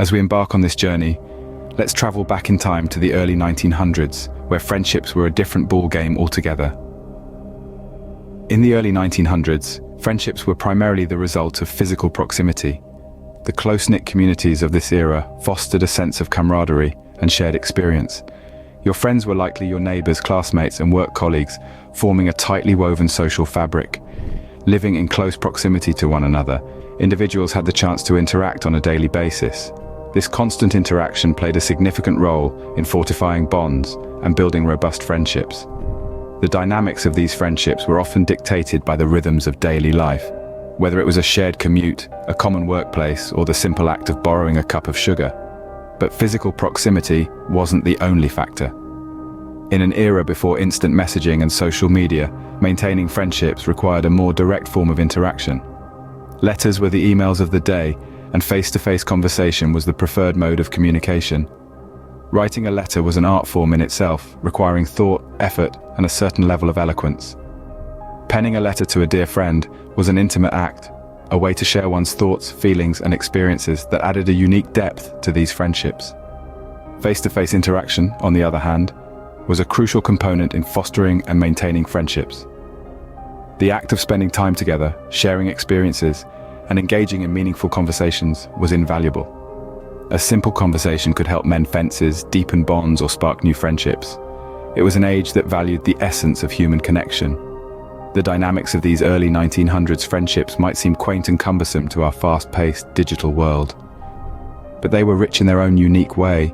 As we embark on this journey, let's travel back in time to the early 1900s, where friendships were a different ballgame altogether. In the early 1900s, friendships were primarily the result of physical proximity. The close-knit communities of this era fostered a sense of camaraderie and shared experience. Your friends were likely your neighbors, classmates, and work colleagues, forming a tightly woven social fabric. Living in close proximity to one another, individuals had the chance to interact on a daily basis. This constant interaction played a significant role in fortifying bonds and building robust friendships. The dynamics of these friendships were often dictated by the rhythms of daily life, whether it was a shared commute, a common workplace, or the simple act of borrowing a cup of sugar. But physical proximity wasn't the only factor. In an era before instant messaging and social media, maintaining friendships required a more direct form of interaction. Letters were the emails of the day, and face-to-face conversation was the preferred mode of communication. Writing a letter was an art form in itself, requiring thought, effort, and a certain level of eloquence. Penning a letter to a dear friend was an intimate act, a way to share one's thoughts, feelings, and experiences that added a unique depth to these friendships. Face-to-face interaction, on the other hand, was a crucial component in fostering and maintaining friendships. The act of spending time together, sharing experiences, and engaging in meaningful conversations was invaluable. A simple conversation could help mend fences, deepen bonds, or spark new friendships. It was an age that valued the essence of human connection. The dynamics of these early 1900s friendships might seem quaint and cumbersome to our fast-paced digital world. But they were rich in their own unique way,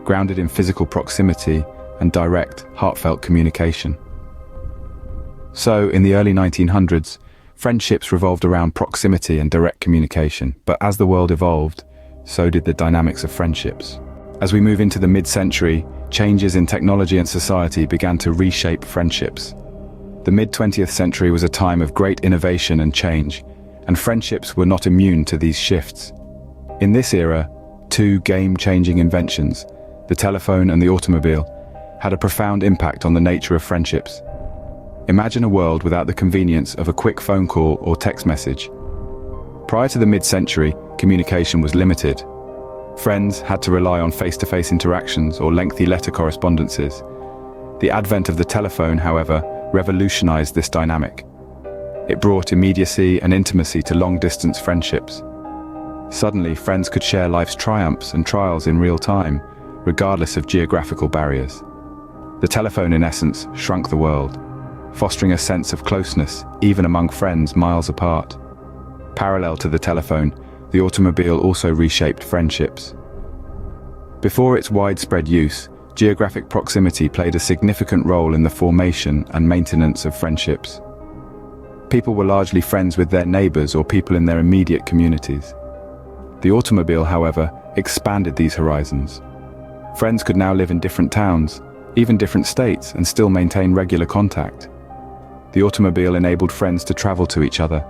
grounded in physical proximity and direct, heartfelt communication. So, in the early 1900s, friendships revolved around proximity and direct communication, but as the world evolved, so did the dynamics of friendships. As we move into the mid-century, changes in technology and society began to reshape friendships. The mid-20th century was a time of great innovation and change, and friendships were not immune to these shifts. In this era, two game-changing inventions, the telephone and the automobile, had a profound impact on the nature of friendships. Imagine a world without the convenience of a quick phone call or text message. Prior to the mid-century, communication was limited. Friends had to rely on face-to-face interactions or lengthy letter correspondences. The advent of the telephone, however, revolutionized this dynamic. It brought immediacy and intimacy to long-distance friendships. Suddenly, friends could share life's triumphs and trials in real time, regardless of geographical barriers. The telephone, in essence, shrunk the world, fostering a sense of closeness even among friends miles apart. Parallel to the telephone, the automobile also reshaped friendships. Before its widespread use, geographic proximity played a significant role in the formation and maintenance of friendships. People were largely friends with their neighbors or people in their immediate communities. The automobile, however, expanded these horizons. Friends could now live in different towns, even different states, and still maintain regular contact. The automobile enabled friends to travel to each other,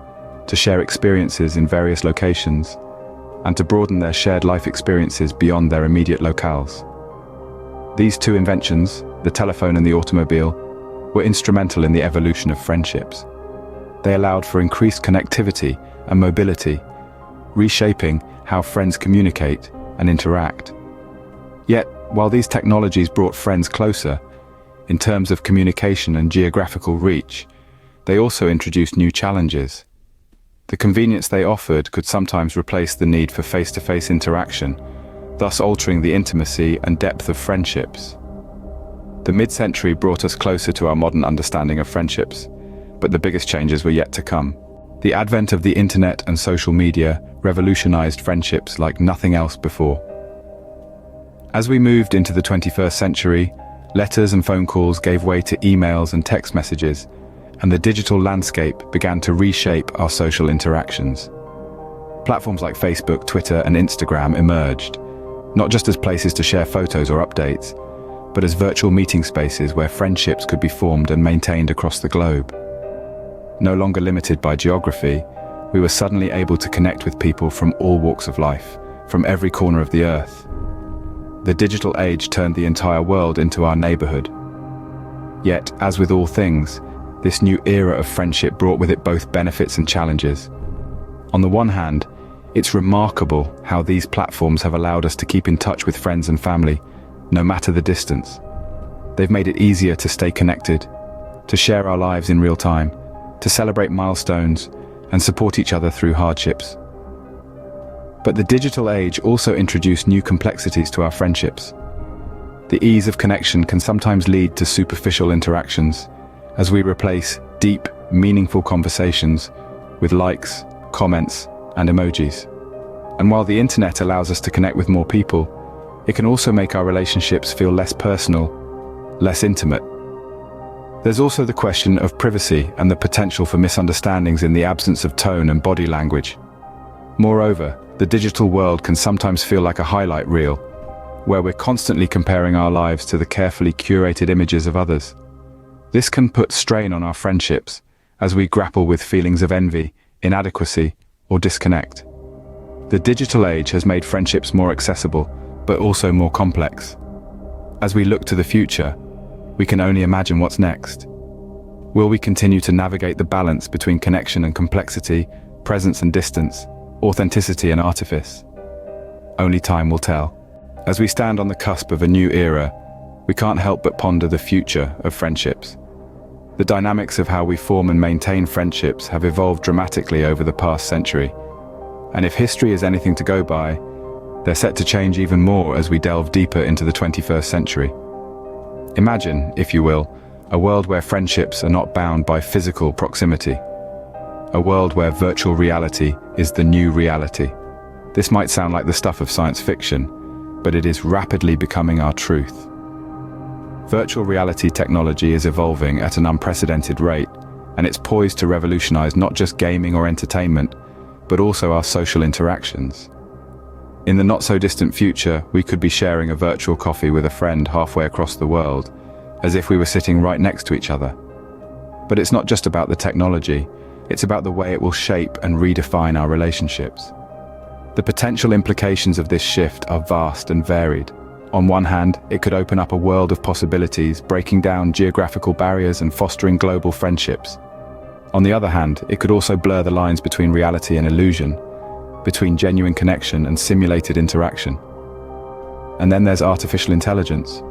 to share experiences in various locations, and to broaden their shared life experiences beyond their immediate locales. These two inventions, the telephone and the automobile, were instrumental in the evolution of friendships. They allowed for increased connectivity and mobility, reshaping how friends communicate and interact. Yet, while these technologies brought friends closer, in terms of communication and geographical reach, they also introduced new challenges. The convenience they offered could sometimes replace the need for face-to-face interaction, thus altering the intimacy and depth of friendships. The mid-century brought us closer to our modern understanding of friendships, but the biggest changes were yet to come. The advent of the internet and social media revolutionized friendships like nothing else before. As we moved into the 21st century, letters and phone calls gave way to emails and text messages, and the digital landscape began to reshape our social interactions. Platforms like Facebook, Twitter, and Instagram emerged, not just as places to share photos or updates, but as virtual meeting spaces where friendships could be formed and maintained across the globe. No longer limited by geography, we were suddenly able to connect with people from all walks of life, from every corner of the earth. The digital age turned the entire world into our neighborhood. Yet, as with all things, this new era of friendship brought with it both benefits and challenges. On the one hand, It's remarkable how these platforms have allowed us to keep in touch with friends and family, no matter the distance. They've made it easier to stay connected, to share our lives in real time, to celebrate milestones, and support each other through hardships. But the digital age also introduced new complexities to our friendships. The ease of connection can sometimes lead to superficial interactions, as we replace deep, meaningful conversations with likes, comments, and emojis. And while the internet allows us to connect with more people, it can also make our relationships feel less personal, less intimate. There's also the question of privacy and the potential for misunderstandings in the absence of tone and body language. Moreover, the digital world can sometimes feel like a highlight reel, where we're constantly comparing our lives to the carefully curated images of others. This can put strain on our friendships as we grapple with feelings of envy, inadequacy, or disconnect. The digital age has made friendships more accessible, but also more complex. As we look to the future, we can only imagine what's next. Will we continue to navigate the balance between connection and complexity, presence and distance, authenticity and artifice? Only time will tell. As we stand on the cusp of a new era, we can't help but ponder the future of friendships. The dynamics of how we form and maintain friendships have evolved dramatically over the past century. And if history is anything to go by, they're set to change even more as we delve deeper into the 21st century. Imagine, if you will, a world where friendships are not bound by physical proximity. A world where virtual reality is the new reality. This might sound like the stuff of science fiction, but it is rapidly becoming our truth. Virtual reality technology is evolving at an unprecedented rate, and it's poised to revolutionize not just gaming or entertainment, but also our social interactions. In the not-so-distant future, we could be sharing a virtual coffee with a friend halfway across the world, as if we were sitting right next to each other. But it's not just about the technology, it's about the way it will shape and redefine our relationships. The potential implications of this shift are vast and varied. On one hand, it could open up a world of possibilities, breaking down geographical barriers and fostering global friendships. On the other hand, it could also blur the lines between reality and illusion, between genuine connection and simulated interaction. And then there's artificial intelligence.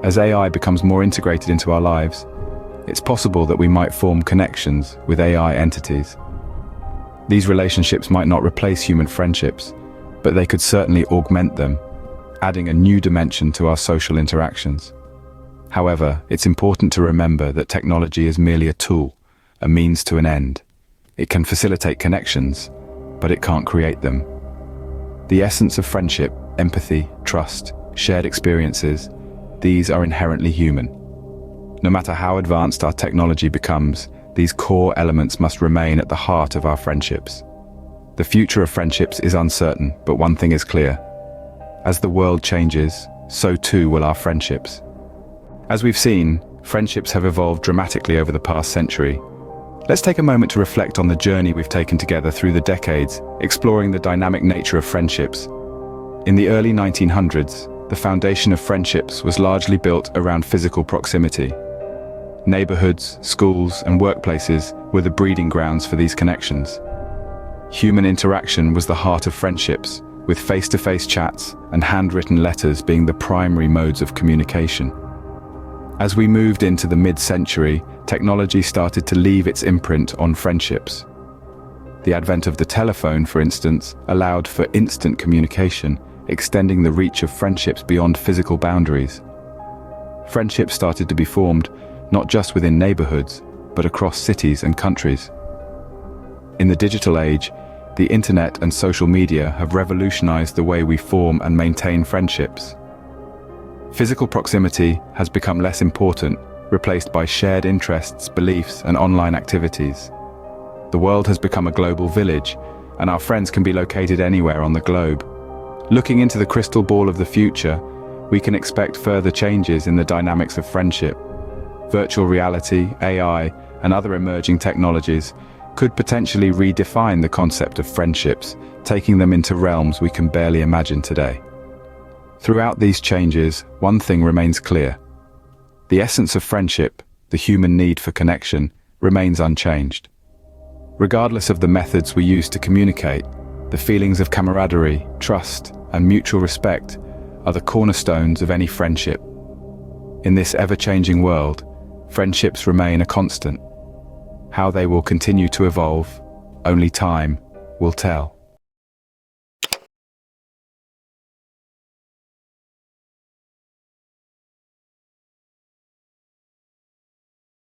As AI becomes more integrated into our lives, it's possible that we might form connections with AI entities. These relationships might not replace human friendships, but they could certainly augment them, adding a new dimension to our social interactions. However, it's important to remember that technology is merely a tool, a means to an end. It can facilitate connections, but it can't create them. The essence of friendship, empathy, trust, shared experiences, these are inherently human. No matter how advanced our technology becomes, these core elements must remain at the heart of our friendships. The future of friendships is uncertain, but one thing is clear. As the world changes, so too will our friendships. As we've seen, friendships have evolved dramatically over the past century. Let's take a moment to reflect on the journey we've taken together through the decades, exploring the dynamic nature of friendships. In the early 1900s, the foundation of friendships was largely built around physical proximity. Neighborhoods, schools, and workplaces were the breeding grounds for these connections. Human interaction was the heart of friendships, with face-to-face chats and handwritten letters being the primary modes of communication. As we moved into the mid-century, technology started to leave its imprint on friendships. The advent of the telephone, for instance, allowed for instant communication, extending the reach of friendships beyond physical boundaries. Friendships started to be formed not just within neighborhoods, but across cities and countries. In the digital age, the internet and social media have revolutionized the way we form and maintain friendships. Physical proximity has become less important, replaced by shared interests, beliefs, and online activities. The world has become a global village, and our friends can be located anywhere on the globe. Looking into the crystal ball of the future, we can expect further changes in the dynamics of friendship. Virtual reality, AI, and other emerging technologies could potentially redefine the concept of friendships, taking them into realms we can barely imagine today. Throughout these changes, one thing remains clear. The essence of friendship, the human need for connection, remains unchanged. Regardless of the methods we use to communicate, The feelings of camaraderie, trust, and mutual respect are the cornerstones of any friendship. In this ever-changing world, friendships remain a constant. How they will continue to evolve, only time will tell.